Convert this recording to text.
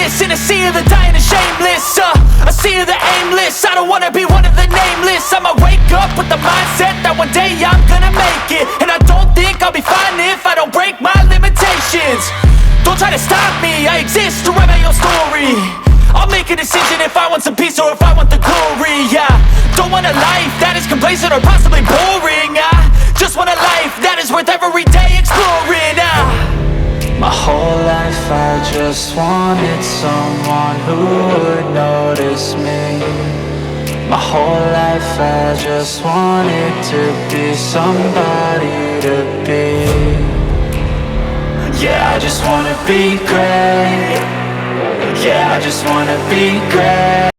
nameless in a sea of the dying and shameless. A sea of the aimless, I don't wanna be one of the nameless. I'ma wake up with the mindset that one day I'm gonna make it. And I don't think I'll be fine if I don't break my limitations. Don't try to stop me, I exist to write my own story. I'll make a decision if I want some peace or if I want the glory. Yeah, don't want a life that is complacent or possibly boring. I just want a life that is worth every day exploring. My whole life I just wanted someone who would notice me. My whole life I just wanted to be somebody to be. Yeah, I just wanna be great. Yeah, I just wanna be great.